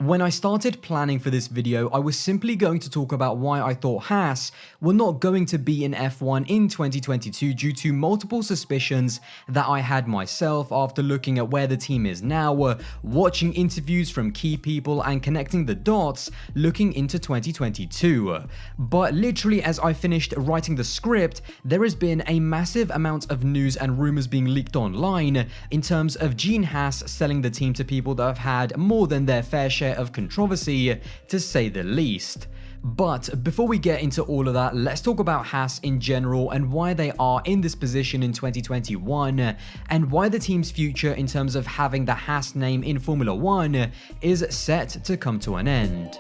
When I started planning for this video, I was simply going to talk about why I thought Haas were not going to be in F1 in 2022 due to multiple suspicions that I had myself after looking at where the team is now, watching interviews from key people and connecting the dots looking into 2022. But literally as I finished writing the script, there has been a massive amount of news and rumors being leaked online in terms of Gene Haas selling the team to people that have had more than their fair share of controversy, to say the least. But before we get into all of that, let's talk about Haas in general and why they are in this position in 2021 and why the team's future in terms of having the Haas name in Formula 1 is set to come to an end.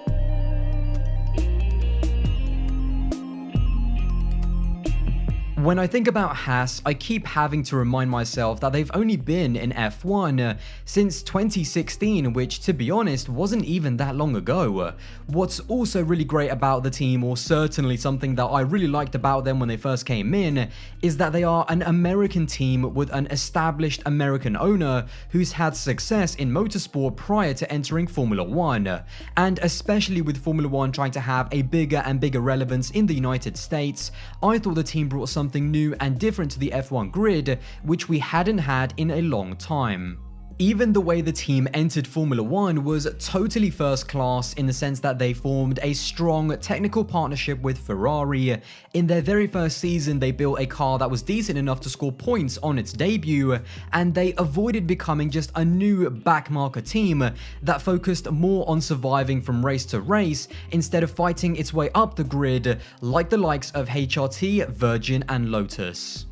When I think about Haas, I keep having to remind myself that they've only been in F1 since 2016, which to be honest wasn't even that long ago. What's also really great about the team, or certainly something that I really liked about them when they first came in, is that they are an American team with an established American owner who's had success in motorsport prior to entering Formula 1. And especially with Formula 1 trying to have a bigger and bigger relevance in the United States, I thought the team brought something new and different to the F1 grid, which we hadn't had in a long time. Even the way the team entered Formula 1 was totally first class in the sense that they formed a strong technical partnership with Ferrari. In their very first season, they built a car that was decent enough to score points on its debut, and they avoided becoming just a new backmarker team that focused more on surviving from race to race instead of fighting its way up the grid like the likes of HRT, Virgin and Lotus.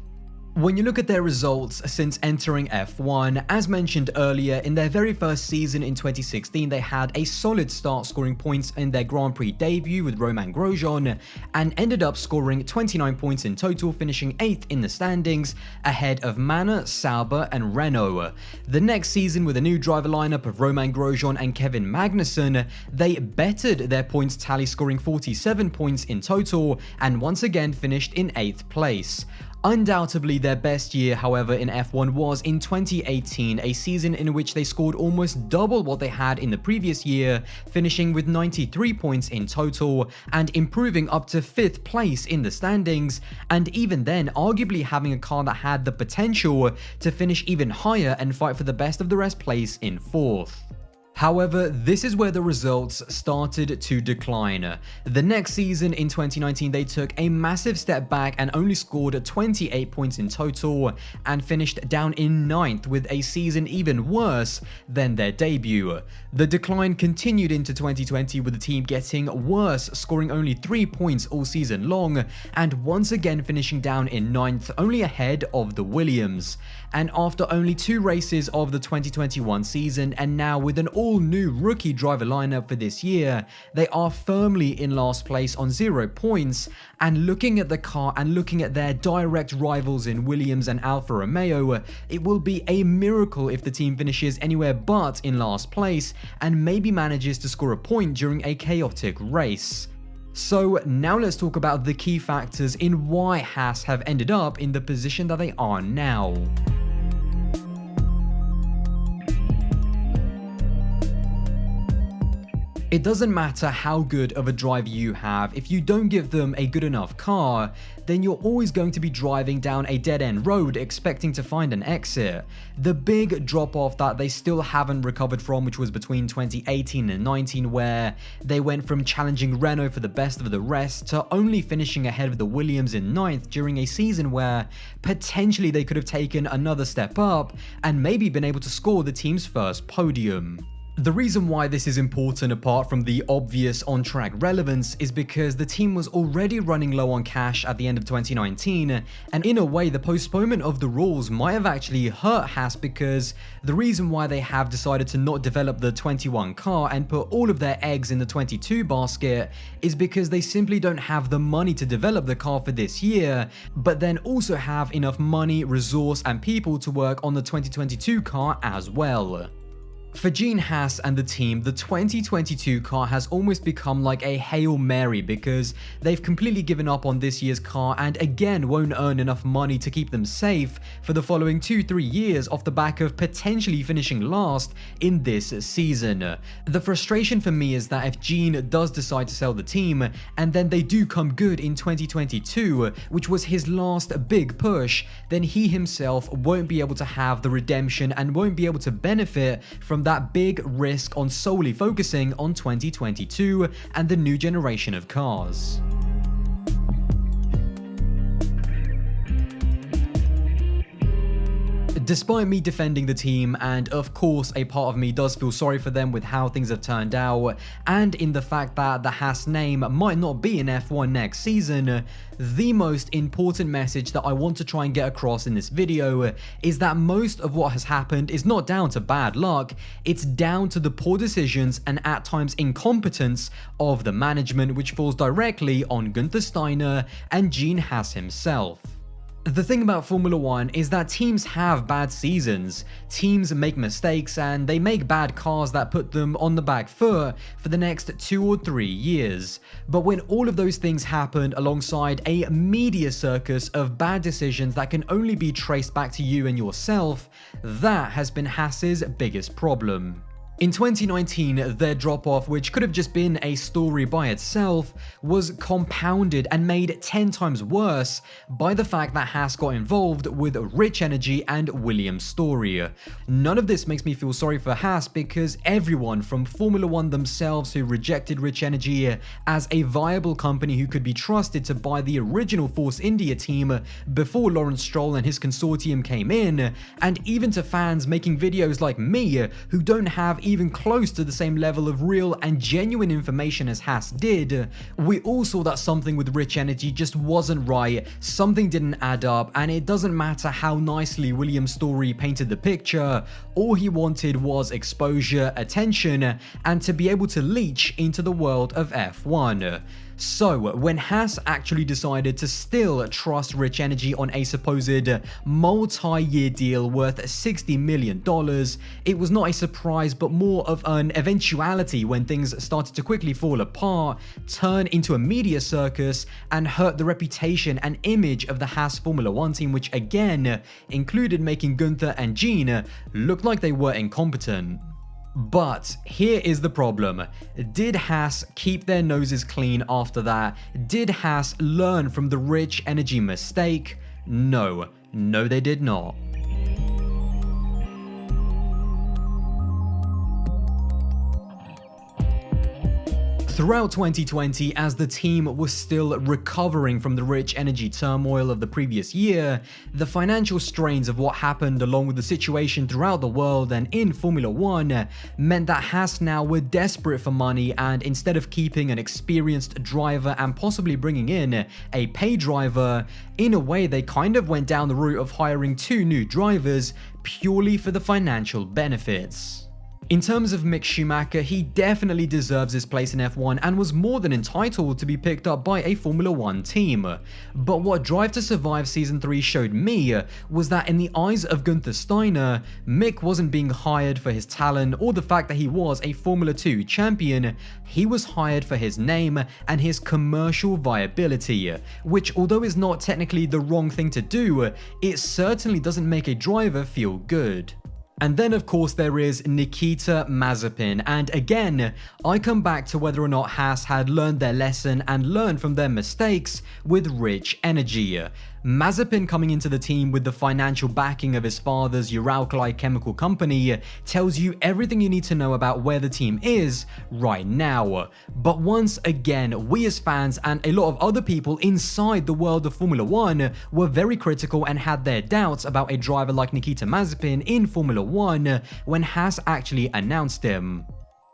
When you look at their results since entering F1, as mentioned earlier, in their very first season in 2016, they had a solid start scoring points in their Grand Prix debut with Romain Grosjean and ended up scoring 29 points in total, finishing 8th in the standings ahead of Manor, Sauber and Renault. The next season, with a new driver lineup of Romain Grosjean and Kevin Magnussen, they bettered their points tally, scoring 47 points in total and once again finished in 8th place. Undoubtedly their best year, however, in F1 was in 2018, a season in which they scored almost double what they had in the previous year, finishing with 93 points in total and improving up to 5th place in the standings, and even then arguably having a car that had the potential to finish even higher and fight for the best of the rest place in 4th. However, this is where the results started to decline. The next season in 2019, they took a massive step back and only scored 28 points in total and finished down in 9th with a season even worse than their debut. The decline continued into 2020 with the team getting worse, scoring only 3 points all season long and once again finishing down in 9th, only ahead of the Williams. And after only 2 races of the 2021 season, and now with an all-new rookie driver lineup for this year, they are firmly in last place on 0 points. And looking at the car and looking at their direct rivals in Williams and Alfa Romeo, it will be a miracle if the team finishes anywhere but in last place and maybe manages to score a point during a chaotic race. So now let's talk about the key factors in why Haas have ended up in the position that they are now. It doesn't matter how good of a driver you have, if you don't give them a good enough car, then you're always going to be driving down a dead-end road expecting to find an exit. The big drop-off that they still haven't recovered from, which was between 2018 and 19, where they went from challenging Renault for the best of the rest to only finishing ahead of the Williams in 9th during a season where potentially they could have taken another step up and maybe been able to score the team's first podium. The reason why this is important, apart from the obvious on-track relevance, is because the team was already running low on cash at the end of 2019, and in a way the postponement of the rules might have actually hurt Haas, because the reason why they have decided to not develop the 21 car and put all of their eggs in the 22 basket is because they simply don't have the money to develop the car for this year, but then also have enough money, resource and people to work on the 2022 car as well. For Gene Haas and the team, the 2022 car has almost become like a Hail Mary because they've completely given up on this year's car and again won't earn enough money to keep them safe for the following 2-3 years off the back of potentially finishing last in this season. The frustration for me is that if Gene does decide to sell the team and then they do come good in 2022, which was his last big push, then he himself won't be able to have the redemption and won't be able to benefit from that big risk on solely focusing on 2022 and the new generation of cars. Despite me defending the team, and of course a part of me does feel sorry for them with how things have turned out, and in the fact that the Haas name might not be in F1 next season, the most important message that I want to try and get across in this video is that most of what has happened is not down to bad luck, it's down to the poor decisions and at times incompetence of the management, which falls directly on Günther Steiner and Gene Haas himself. The thing about Formula 1 is that teams have bad seasons, teams make mistakes, and they make bad cars that put them on the back foot for the next 2 or 3 years. But when all of those things happen alongside a media circus of bad decisions that can only be traced back to you and yourself, that has been Haas's biggest problem. In 2019, their drop-off, which could have just been a story by itself, was compounded and made 10 times worse by the fact that Haas got involved with Rich Energy and Williams' story. None of this makes me feel sorry for Haas because everyone from Formula 1 themselves who rejected Rich Energy as a viable company who could be trusted to buy the original Force India team before Lawrence Stroll and his consortium came in, and even to fans making videos like me who don't have even close to the same level of real and genuine information as Haas did, we all saw that something with Rich Energy just wasn't right, something didn't add up, and it doesn't matter how nicely Williams' story painted the picture, all he wanted was exposure, attention, and to be able to leech into the world of F1. So, when Haas actually decided to still trust Rich Energy on a supposed multi-year deal worth $60 million, it was not a surprise but more of an eventuality when things started to quickly fall apart, turn into a media circus, and hurt the reputation and image of the Haas Formula 1 team, which again included making Günther and Gene look like they were incompetent. But here is the problem. Did Haas keep their noses clean after that? Did Haas learn from the Rich Energy mistake? No, they did not. Throughout 2020, as the team was still recovering from the Rich Energy turmoil of the previous year, the financial strains of what happened along with the situation throughout the world and in Formula 1 meant that Haas now were desperate for money, and instead of keeping an experienced driver and possibly bringing in a pay driver, in a way they kind of went down the route of hiring 2 new drivers purely for the financial benefits. In terms of Mick Schumacher, he definitely deserves his place in F1 and was more than entitled to be picked up by a Formula 1 team. But what Drive to Survive Season 3 showed me was that in the eyes of Günther Steiner, Mick wasn't being hired for his talent or the fact that he was a Formula 2 champion, he was hired for his name and his commercial viability, which although is not technically the wrong thing to do, it certainly doesn't make a driver feel good. And then of course there is Nikita Mazepin, and again, I come back to whether or not Haas had learned their lesson and learned from their mistakes with Rich Energy. Mazepin coming into the team with the financial backing of his father's Uralkali chemical company tells you everything you need to know about where the team is right now. But once again, we as fans and a lot of other people inside the world of Formula 1 were very critical and had their doubts about a driver like Nikita Mazepin in Formula 1 when Haas actually announced him.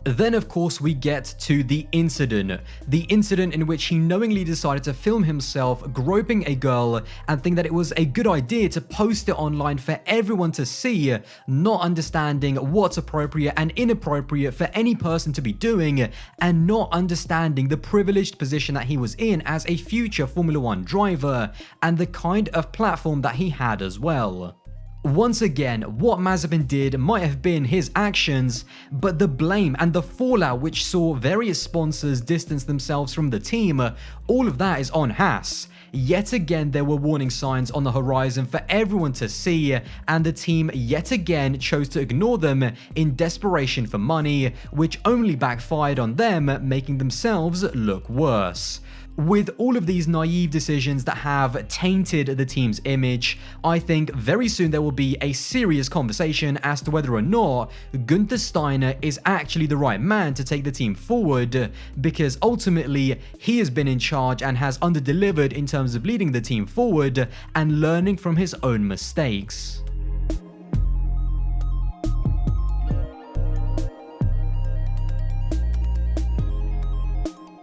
Then of course we get to the incident in which he knowingly decided to film himself groping a girl and think that it was a good idea to post it online for everyone to see, not understanding what's appropriate and inappropriate for any person to be doing, and not understanding the privileged position that he was in as a future Formula 1 driver and the kind of platform that he had as well. Once again, what Mazepin did might have been his actions, but the blame and the fallout which saw various sponsors distance themselves from the team, all of that is on Haas. Yet again, there were warning signs on the horizon for everyone to see, and the team yet again chose to ignore them in desperation for money, which only backfired on them, making themselves look worse. With all of these naive decisions that have tainted the team's image, I think very soon there will be a serious conversation as to whether or not Günther Steiner is actually the right man to take the team forward, because ultimately he has been in charge and has underdelivered in terms of leading the team forward and learning from his own mistakes.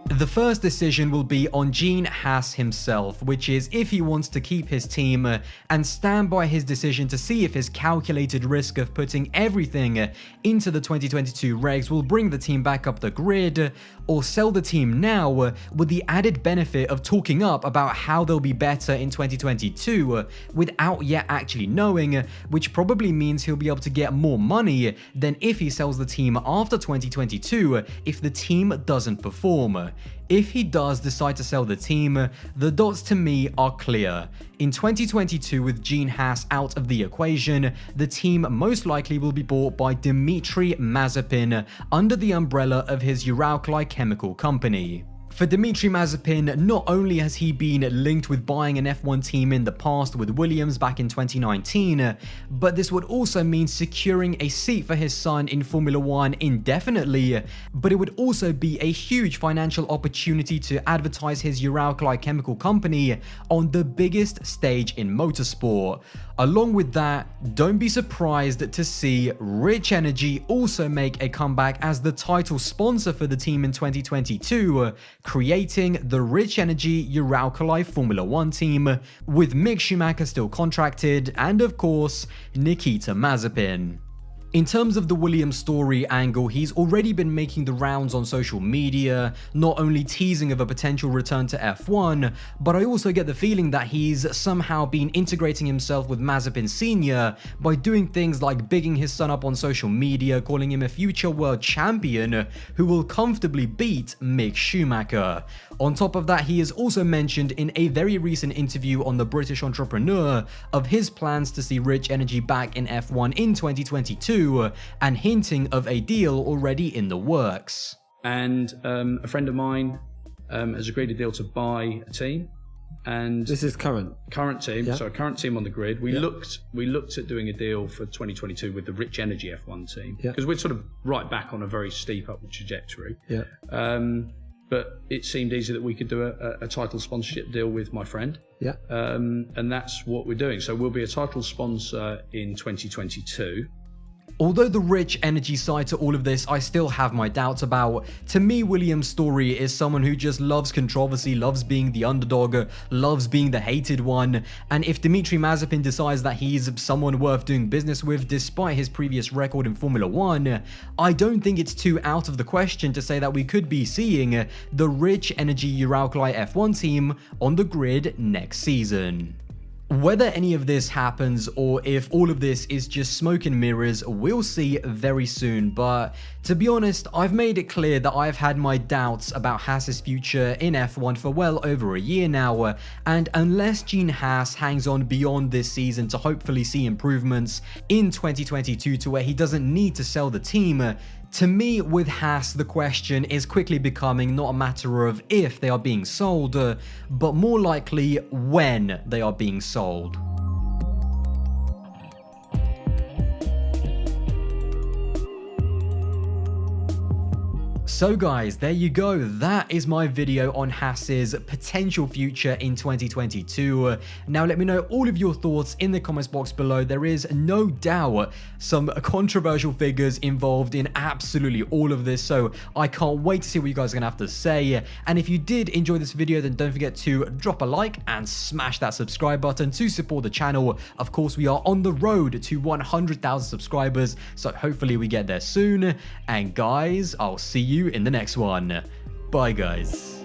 The first decision will be on Gene Haas himself, which is if he wants to keep his team and stand by his decision to see if his calculated risk of putting everything into the 2022 regs will bring the team back up the grid, or sell the team now with the added benefit of talking up about how they'll be better in 2022 without yet actually knowing, which probably means he'll be able to get more money than if he sells the team after 2022 if the team doesn't perform. If he does decide to sell the team, the dots to me are clear. In 2022, with Gene Haas out of the equation, the team most likely will be bought by Dmitry Mazepin under the umbrella of his Uralkali chemical company. For Dmitry Mazepin, not only has he been linked with buying an F1 team in the past with Williams back in 2019, but this would also mean securing a seat for his son in Formula 1 indefinitely, but it would also be a huge financial opportunity to advertise his Uralkali chemical company on the biggest stage in motorsport. Along with that, don't be surprised to see Rich Energy also make a comeback as the title sponsor for the team in 2022, creating the Rich Energy Uralkali Formula 1 team, with Mick Schumacher still contracted, and of course, Nikita Mazepin. In terms of the Williams story angle, he's already been making the rounds on social media, not only teasing of a potential return to F1, but I also get the feeling that he's somehow been integrating himself with Mazepin Sr. by doing things like bigging his son up on social media, calling him a future world champion who will comfortably beat Mick Schumacher. On top of that, he has also mentioned in a very recent interview on The British Entrepreneur of his plans to see Rich Energy back in F1 in 2022, and hinting of a deal already in the works. And a friend of mine has agreed a deal to buy a team. And this is current team. Yeah. So a current team on the grid. We looked at doing a deal for 2022 with the Rich Energy F1 team, because we're sort of right back on a very steep upward trajectory. Yeah. But it seemed easy that we could do a title sponsorship deal with my friend. Yeah. And that's what we're doing. So we'll be a title sponsor in 2022. Although the Rich Energy side to all of this I still have my doubts about, to me Williams' story is someone who just loves controversy, loves being the underdog, loves being the hated one, and if Dmitry Mazepin decides that he's someone worth doing business with despite his previous record in Formula 1, I don't think it's too out of the question to say that we could be seeing the Rich Energy Uralkali F1 team on the grid next season. Whether any of this happens or if all of this is just smoke and mirrors, we'll see very soon, but to be honest, I've made it clear that I've had my doubts about Haas's future in F1 for well over a year now, and unless Gene Haas hangs on beyond this season to hopefully see improvements in 2022 to where he doesn't need to sell the team, to me, with Haas, the question is quickly becoming not a matter of if they are being sold, but more likely when they are being sold. So guys, there you go. That is my video on Haas's potential future in 2022. Now let me know all of your thoughts in the comments box below. There is no doubt some controversial figures involved in absolutely all of this, so I can't wait to see what you guys are gonna have to say. And if you did enjoy this video, then don't forget to drop a like and smash that subscribe button to support the channel. Of course, we are on the road to 100,000 subscribers, so hopefully we get there soon. And guys, I'll see you in the next one. Bye guys.